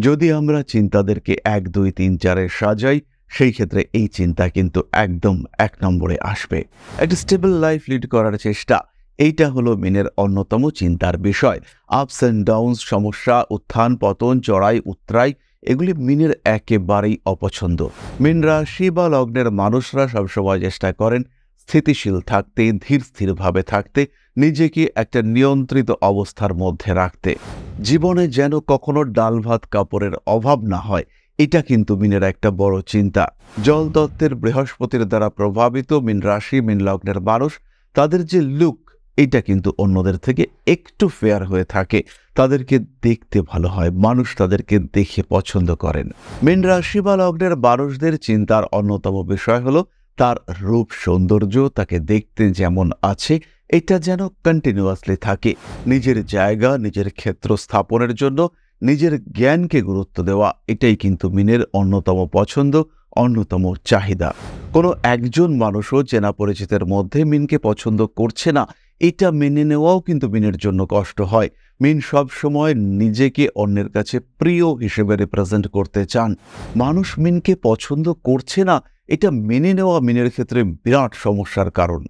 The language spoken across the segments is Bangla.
যদি আমরা চিন্তাদেরকে ১, ২, ৩, ৪ সাজাই, সেই ক্ষেত্রে এই চিন্তা কিন্তু একদম ১ নম্বরে আসবে। একটা স্টেবল লাইফ লিড করার চেষ্টা, এইটা হলো মিনের অন্যতম চিন্তার বিষয়। আপস অ্যান্ড ডাউনস, সমস্যা, উত্থান পতন, চড়াই উতরাই, এগুলি মিনের একেবারেই অপছন্দ। মিন রাশি বা লগ্নের মানুষরা সবসময় চেষ্টা করেন স্থিতিশীল থাকতে, ধীর স্থিরভাবে থাকতে, নিজেকে একটা নিয়ন্ত্রিত অবস্থার মধ্যে রাখতে। জীবনে যেন কখনো ডাল ভাত কাপড়ের অভাব না হয়, এটা কিন্তু মিনের একটা বড় চিন্তা। জলতত্ত্বের বৃহস্পতির দ্বারা প্রভাবিত মিন রাশি, মিন লগ্নের মানুষ, তাদের যে লুক, এটা কিন্তু অন্যদের থেকে একটু ফেয়ার হয়ে থাকে। তাদেরকে দেখতে ভালো হয়, মানুষ তাদেরকে দেখে পছন্দ করেন। মিন রাশি বা লগ্নের মানুষদের চিন্তার অন্যতম বিষয় হলো তার রূপ সৌন্দর্য, তাকে দেখতে যেমন আছে এটা যেন কন্টিনিউয়াসলি থাকে। নিজের জায়গা, নিজের ক্ষেত্র স্থাপনের জন্য নিজের জ্ঞানকে গুরুত্ব দেওয়া, এটাই কিন্তু মিনের অন্যতম পছন্দ, অন্যতম চাহিদা। কোনো একজন মানুষও চেনা পরিচিতের মধ্যে মিনকে পছন্দ করছে না, এটা মেনে নেওয়াও কিন্তু মিনের জন্য কষ্ট হয়। মিন সবসময় নিজেকে অন্যের কাছে প্রিয় হিসেবে রিপ্রেজেন্ট করতে চান। মানুষ মিনকে পছন্দ করছে না, এটা মেনে নেওয়া মিনের ক্ষেত্রে বিরাট সমস্যার কারণ।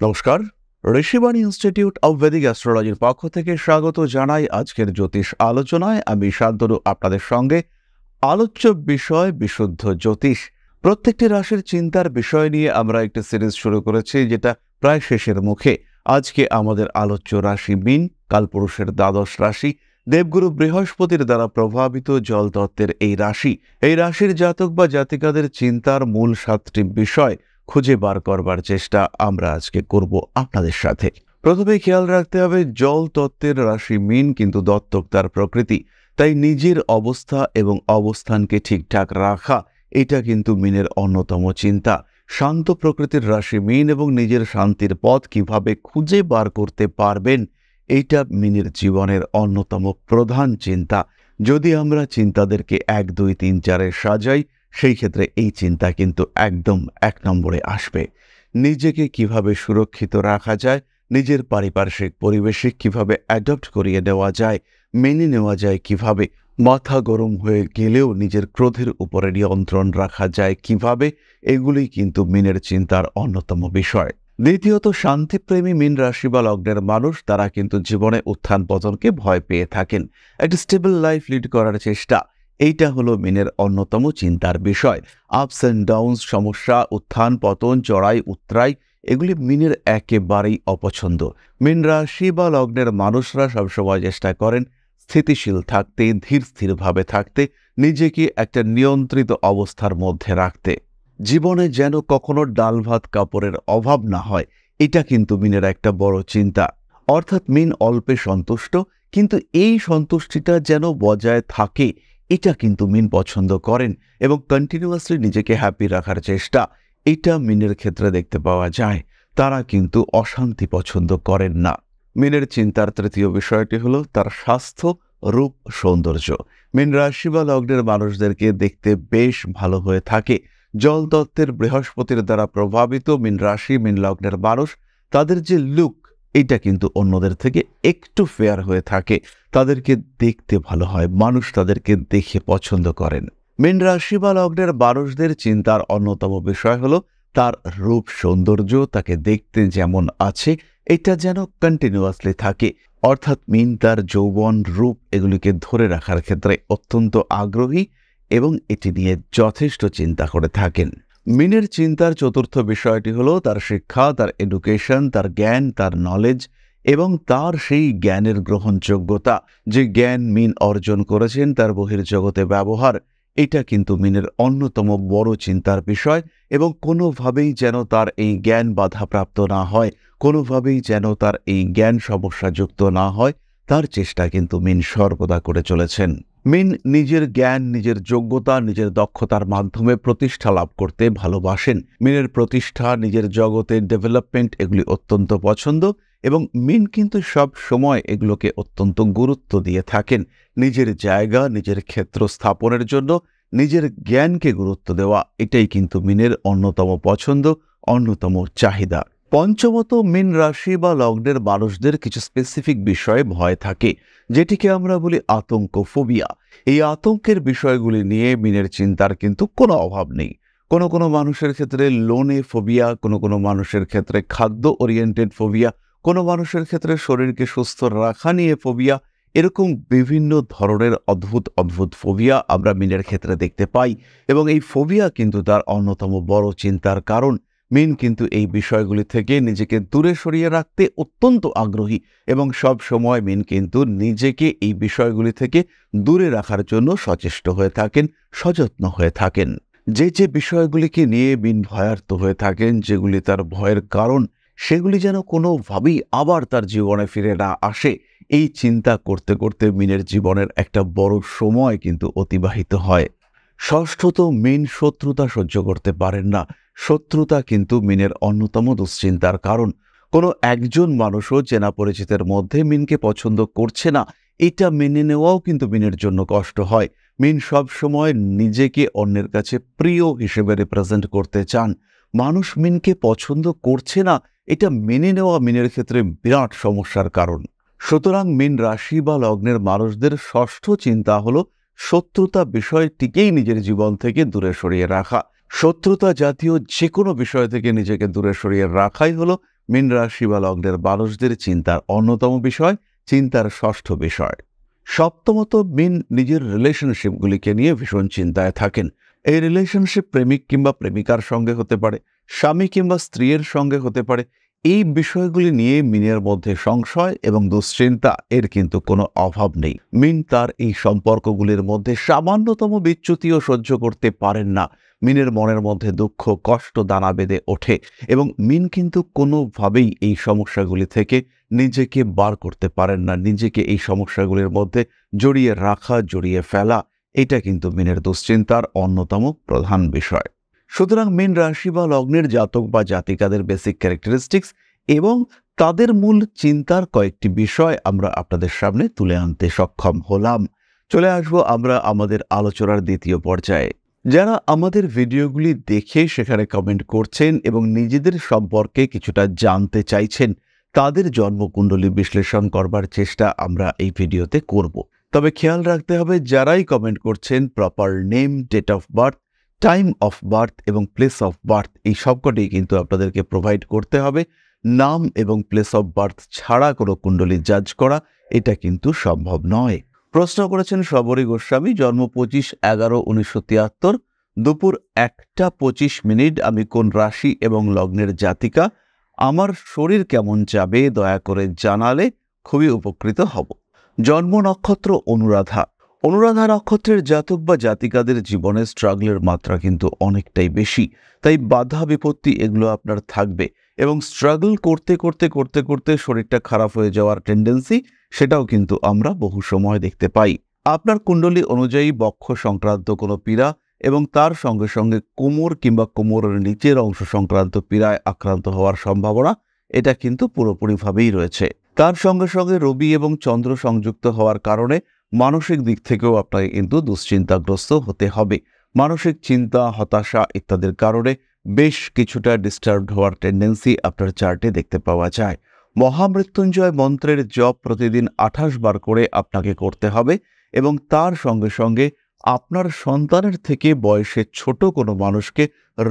নমস্কার, ঋষিবাণী ইনস্টিটিউট অব ভেদিক অ্যাস্ট্রোলজির পক্ষ থেকে স্বাগত জানাই আজকের জ্যোতিষ আলোচনায়। আমি শান্তনু আপনাদের সঙ্গে। আলোচ্য বিষয় বিশুদ্ধ জ্যোতিষ। প্রত্যেকটি রাশির চিন্তার বিষয় নিয়ে আমরা একটি সিরিজ শুরু করেছি, যেটা প্রায় শেষের মুখে। আজকে আমাদের আলোচ্য রাশি মীন, কালপুরুষের দ্বাদশ রাশি, দেবগুরু বৃহস্পতির দ্বারা প্রভাবিত জলতত্ত্বের এই রাশি। এই রাশির জাতক বা জাতিকাদের চিন্তার মূল 7টি বিষয় খুঁজে বার করবার চেষ্টা আমরা আজকে করব আপনাদের সাথে। প্রথমে খেয়াল রাখতে হবে, জল তত্ত্বের রাশি মীন কিন্তু দত্তক তার প্রকৃতি। তাই নিজের অবস্থা এবং অবস্থানকে ঠিকঠাক রাখা, এটা কিন্তু মীনের অন্যতম চিন্তা। শান্ত প্রকৃতির রাশি মীন এবং নিজের শান্তির পথ কিভাবে খুঁজে বার করতে পারবেন, এইটা মীনের জীবনের অন্যতম প্রধান চিন্তা। যদি আমরা চিন্তাদেরকে ১, ২, ৩, ৪ সাজাই, সেই ক্ষেত্রে এই চিন্তা কিন্তু একদম ১ নম্বরে আসবে। নিজেকে কিভাবে সুরক্ষিত রাখা যায়, নিজের পারিপার্শ্বিক পরিবেশে কিভাবে অ্যাডপ্ট করিয়ে নেওয়া যায়, মেনে নেওয়া যায় কিভাবে, মাথা গরম হয়ে গেলেও নিজের ক্রোধের উপরে নিয়ন্ত্রণ রাখা যায় কিভাবে, এগুলি কিন্তু মীনের চিন্তার অন্যতম বিষয়। দ্বিতীয়ত, শান্তিপ্রেমী মীন রাশি বা লগ্নের মানুষ, তারা কিন্তু জীবনে উত্থান পতনকে ভয় পেয়ে থাকেন। একটা স্টেবল লাইফ লিড করার চেষ্টা, এইটা হলো মীনের অন্যতম চিন্তার বিষয়। আপস অ্যান্ড ডাউনস, সমস্যা, উত্থান পতন, চড়াই উতরাই, এগুলি মীনের একেবারেই অপছন্দ। মীন রাশি বা লগ্নের মানুষরা সবসময় চেষ্টা করেন স্থিতিশীল থাকতে, ধীর স্থিরভাবে থাকতে, নিজেকে একটা নিয়ন্ত্রিত অবস্থার মধ্যে রাখতে। জীবনে যেন কখনো ডাল ভাত কাপড়ের অভাব না হয়, এটা কিন্তু মীনের একটা বড় চিন্তা। অর্থাৎ মীন অল্পে সন্তুষ্ট, কিন্তু এই সন্তুষ্টিটা যেন বজায় থাকে, এটা কিন্তু মীন পছন্দ করেন। এবং কন্টিনিউয়াসলি নিজেকে হ্যাপি রাখার চেষ্টা, এটা মীনের ক্ষেত্রে দেখতে পাওয়া যায়। তারা কিন্তু অশান্তি পছন্দ করেন না। মীনের চিন্তার তৃতীয় বিষয়টি হলো তার স্বাস্থ্য, রূপ, সৌন্দর্য। মীন রাশি বা লগ্নের মানুষদেরকে দেখতে বেশ ভালো হয়ে থাকে। জলতত্ত্বের বৃহস্পতির দ্বারা প্রভাবিত মীন রাশি, মীন লগ্নের মানুষ, তাদের যে লুক, এটা কিন্তু অন্যদের থেকে একটু ফেয়ার হয়ে থাকে। তাদেরকে দেখতে ভালো হয়, মানুষ তাদেরকে দেখে পছন্দ করেন। মীন রাশি বা লগ্নের মানুষদের চিন্তার অন্যতম বিষয় হলো তার রূপ সৌন্দর্য, তাকে দেখতে যেমন আছে এটা যেন কন্টিনিউয়াসলি থাকে। অর্থাৎ মীন তার যৌবন, রূপ, এগুলিকে ধরে রাখার ক্ষেত্রে অত্যন্ত আগ্রহী এবং এটি নিয়ে যথেষ্ট চিন্তা করে থাকেন। মীনের চিন্তার চতুর্থ বিষয়টি হলো তার শিক্ষা, তার এডুকেশন, তার জ্ঞান, তার নলেজ এবং তার সেই জ্ঞানের গ্রহণযোগ্যতা। যে জ্ঞান মীন অর্জন করেছেন তার বহির্জগতে ব্যবহার, এটা কিন্তু মীনের অন্যতম বড় চিন্তার বিষয়। এবং কোনোভাবেই যেন তার এই জ্ঞান বাধাপ্রাপ্ত না হয়, কোনোভাবেই যেন তার এই জ্ঞান সমস্যাযুক্ত না হয়, তার চেষ্টা কিন্তু মীন সর্বদা করে চলেছেন। মিন নিজের জ্ঞান, নিজের যোগ্যতা, নিজের দক্ষতার মাধ্যমে প্রতিষ্ঠা লাভ করতে ভালোবাসেন। মিনের প্রতিষ্ঠা, নিজের জগতের ডেভেলপমেন্ট এগুলি অত্যন্ত পছন্দ এবং মিন কিন্তু সব সময় এগুলোকে অত্যন্ত গুরুত্ব দিয়ে থাকেন। নিজের জায়গা, নিজের ক্ষেত্র স্থাপনের জন্য নিজের জ্ঞানকে গুরুত্ব দেওয়া, এটাই কিন্তু মিনের অন্যতম পছন্দ, অন্যতম চাহিদা। পঞ্চমত, মিন রাশি বা লগ্নের মানুষদের কিছু স্পেসিফিক বিষয়ে ভয় থাকে, যেটিকে আমরা বলি আতঙ্ক, ফোবিয়া। এই আতঙ্কের বিষয়গুলি নিয়ে মিনের চিন্তার কিন্তু কোনো অভাব নেই। কোনো কোনো মানুষের ক্ষেত্রে লোনে ফোবিয়া, কোনো কোনো মানুষের ক্ষেত্রে খাদ্য ওরিয়েন্টেড ফোবিয়া, কোনো মানুষের ক্ষেত্রে শরীরকে সুস্থ রাখা নিয়ে ফোবিয়া। এরকম বিভিন্ন ধরনের অদ্ভুত অদ্ভুত ফোবিয়া আমরা মিনের ক্ষেত্রে দেখতে পাই এবং এই ফোবিয়া কিন্তু তার অন্যতম বড় চিন্তার কারণ। মিন কিন্তু এই বিষয়গুলি থেকে নিজেকে দূরে সরিয়ে রাখতে অত্যন্ত আগ্রহী এবং সব সময় মিন কিন্তু নিজেকে এই বিষয়গুলি থেকে দূরে রাখার জন্য সচেষ্ট হয়ে থাকেন, সযত্ন হয়ে থাকেন। যে বিষয়গুলিকে নিয়ে মিন ভয়ার্ত হয়ে থাকেন, যেগুলি তার ভয়ের কারণ, সেগুলি যেন কোনোভাবেই আবার তার জীবনে ফিরে না আসে, এই চিন্তা করতে করতে মিনের জীবনের একটা বড় সময় কিন্তু অতিবাহিত হয়। ষষ্ঠত, মিন শত্রুতা সহ্য করতে পারেন না। শত্রুতা কিন্তু মিনের অন্যতম দুশ্চিন্তার কারণ। কোনো একজন মানুষও চেনা পরিচিতের মধ্যে মিনকে পছন্দ করছে না, এটা মেনে নেওয়াও কিন্তু মিনের জন্য কষ্ট হয়। মিন সব সময় নিজেকে অন্যের কাছে প্রিয় হিসেবে রিপ্রেজেন্ট করতে চান। মানুষ মিনকে পছন্দ করছে না, এটা মেনে নেওয়া মিনের ক্ষেত্রে বিরাট সমস্যার কারণ। সুতরাং মিন রাশি বা লগ্নের মানুষদের ষষ্ঠ চিন্তা হলো শত্রুতা বিষয়টিকেই নিজের জীবন থেকে দূরে সরিয়ে রাখা। শত্রুতা জাতীয় যে কোনো বিষয় থেকে নিজেকে দূরে সরিয়ে রাখাই হলো মীন রাশি বা লগ্নের মানুষদের চিন্তার অন্যতম বিষয়, চিন্তার ষষ্ঠ বিষয়। সপ্তমত, মীন নিজের রিলেশনশিপগুলিকে নিয়ে ভীষণ চিন্তায় থাকেন। এই রিলেশনশিপ প্রেমিক কিংবা প্রেমিকার সঙ্গে হতে পারে, স্বামী কিংবা স্ত্রীর সঙ্গে হতে পারে। এই বিষয়গুলি নিয়ে মিনের মধ্যে সংশয় এবং দুশ্চিন্তা এর কিন্তু কোনো অভাব নেই। মিন তার এই সম্পর্কগুলির মধ্যে সামান্যতম বিচ্যুতিও সহ্য করতে পারেন না। মিনের মনের মধ্যে দুঃখ, কষ্ট দানা বেঁধে ওঠে এবং মিন কিন্তু কোনোভাবেই এই সমস্যাগুলি থেকে নিজেকে বার করতে পারেন না। নিজেকে এই সমস্যাগুলির মধ্যে জড়িয়ে রাখা, জড়িয়ে ফেলা, এটা কিন্তু মিনের দুশ্চিন্তার অন্যতম প্রধান বিষয়। সুতরাং মীন রাশি বা লগ্নের জাতক বা জাতিকাদের বেসিক ক্যারেক্টারিস্টিক্স এবং তাদের মূল চিন্তার কয়েকটি বিষয় আমরা আপনাদের সামনে তুলে আনতে সক্ষম হলাম। চলে আসবো আমরা আমাদের আলোচনার দ্বিতীয় পর্যায়ে। যারা আমাদের ভিডিওগুলি দেখে সেখানে কমেন্ট করছেন এবং নিজেদের সম্পর্কে কিছুটা জানতে চাইছেন, তাদের জন্মকুণ্ডলী বিশ্লেষণ করবার চেষ্টা আমরা এই ভিডিওতে করব। তবে খেয়াল রাখতে হবে, যারাই কমেন্ট করছেন proper name, date of birth, time of birth এবং প্লেস অফ বার্থ, এই সবকটি কিন্তু আপনাদেরকে প্রোভাইড করতে হবে। নাম এবং প্লেস অফ বার্থ ছাড়া কোনো কুণ্ডলী জাজ করা এটা কিন্তু সম্ভব নয়। প্রশ্ন করেছেন শবরী গোস্বামী, জন্ম 25/11/1973, দুপুর 1:25। আমি কোন রাশি এবং লগ্নের জাতিকা? আমার শরীর কেমন যাবে দয়া করে জানালে খুবই উপকৃত হব। জন্ম নক্ষত্র অনুরাধা। অনুরাধা নক্ষত্রের জাতক বা জাতিকাদের জীবনে স্ট্রাগলের মাত্রা কিন্তু অনেকটাই বেশি, তাই বাধা বিপত্তি এগুলো আপনার থাকবে এবং স্ট্রাগল করতে করতে করতে করতে শরীরটা খারাপ হয়ে যাওয়ার টেন্ডেন্সি, সেটাও কিন্তু আমরা বহু সময় দেখতে পাই। আপনার কুণ্ডলী অনুযায়ী বক্ষ সংক্রান্ত কোনো পীড়া এবং তার সঙ্গে সঙ্গে কোমর কিংবা কোমরের নিচের অংশ সংক্রান্ত পীড়ায় আক্রান্ত হওয়ার সম্ভাবনা এটা কিন্তু পুরোপুরিভাবেই রয়েছে। তার সঙ্গে সঙ্গে রবি এবং চন্দ্র সংযুক্ত হওয়ার কারণে মানসিক দিক থেকেও আপনাকে কিন্তু দুশ্চিন্তাগ্রস্ত হতে হবে। মানসিক চিন্তা, হতাশা ইত্যাদির কারণে বেশ কিছুটা ডিস্টার্বড হওয়ার টেন্ডেন্সি আপনার চার্টে দেখতে পাওয়া যায়। মহামৃত্যুঞ্জয় মন্ত্রের জপ প্রতিদিন 28 বার করে আপনাকে করতে হবে এবং তার সঙ্গে সঙ্গে আপনার সন্তানের থেকে বয়সে ছোট কোনো মানুষকে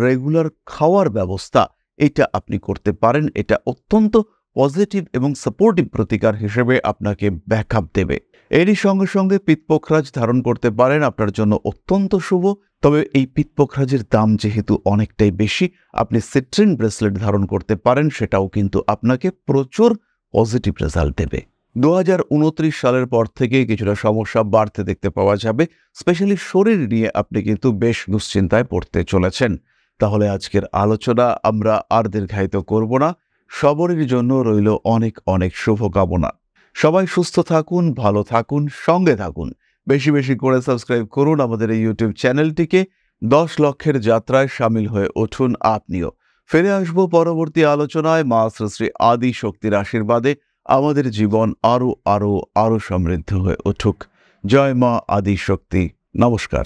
রেগুলার খাওয়ার ব্যবস্থা এটা আপনি করতে পারেন। এটা অত্যন্ত পজিটিভ এবং সাপোর্টিভ প্রতিকার হিসেবে আপনাকে ব্যাকআপ দেবে। এরই সঙ্গে সঙ্গে পিত্তপোখরাজ ধারণ করতে পারেন, আপনার জন্য অত্যন্ত শুভ। তবে এই পিত্তপোখরাজের দাম যেহেতু অনেকটাই বেশি, আপনি সিট্রিন ব্রেসলেট ধারণ করতে পারেন, সেটাও কিন্তু আপনাকে প্রচুর পজিটিভ রেজাল্ট দেবে। 2029 সালের পর থেকে কিছুটা সমস্যা বাড়তে দেখতে পাওয়া যাবে, স্পেশালি শরীর নিয়ে আপনি কিন্তু বেশ দুশ্চিন্তায় পড়তে চলেছেন। তাহলে আজকের আলোচনা আমরা আর দীর্ঘায়িত করব না। সবরের জন্য রইল অনেক অনেক শুভকামনা। সবাই সুস্থ থাকুন, ভালো থাকুন, সঙ্গে থাকুন বেশি বেশি করে সাবস্ক্রাইব করুন আমাদের এই ইউটিউব চ্যানেলটিকে। 10 লক্ষের যাত্রায় সামিল হয়ে উঠুন আপনিও। ফিরে আসবো পরবর্তী আলোচনায়। মা শ্রী শ্রী আদি শক্তির আশীর্বাদে আমাদের জীবন আরো আরো আরো সমৃদ্ধ হয়ে উঠুক। জয় মা আদি শক্তি। নমস্কার।